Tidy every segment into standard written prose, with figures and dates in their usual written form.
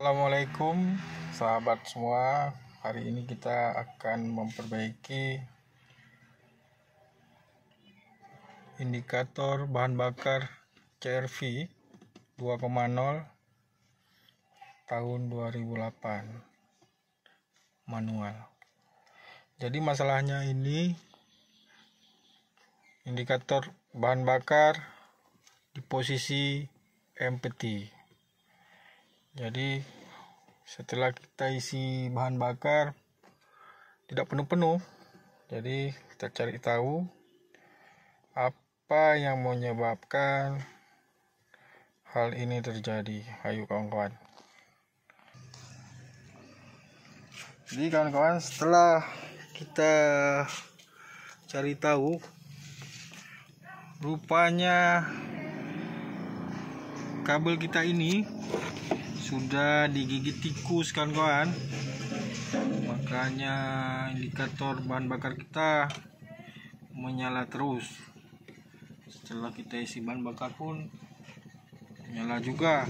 Assalamualaikum sahabat semua. Hari ini kita akan memperbaiki indikator bahan bakar CR-V 2.0 tahun 2008 manual. Jadi masalahnya ini indikator bahan bakar di posisi empty. Jadi setelah kita isi bahan bakar tidak penuh-penuh, jadi kita cari tahu apa yang menyebabkan hal ini terjadi. Ayo kawan-kawan. Jadi kawan-kawan, setelah kita cari tahu, rupanya kabel kita ini sudah digigit tikus kawan-kawan. Makanya indikator bahan bakar kita menyala terus. Setelah kita isi bahan bakar pun menyala juga.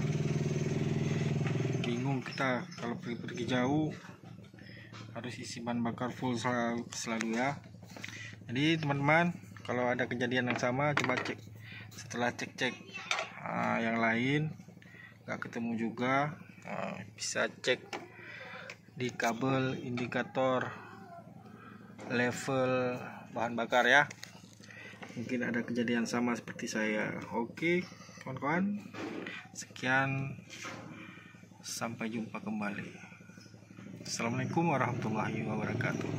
Bingung kita kalau pergi jauh, harus isi bahan bakar full selalu ya. Jadi teman-teman, kalau ada kejadian yang sama, coba cek. Setelah cek yang lain nggak ketemu juga, bisa cek di kabel indikator level bahan bakar ya. Mungkin ada kejadian sama seperti saya. Oke kawan-kawan, sekian, sampai jumpa kembali. Assalamualaikum warahmatullahi wabarakatuh.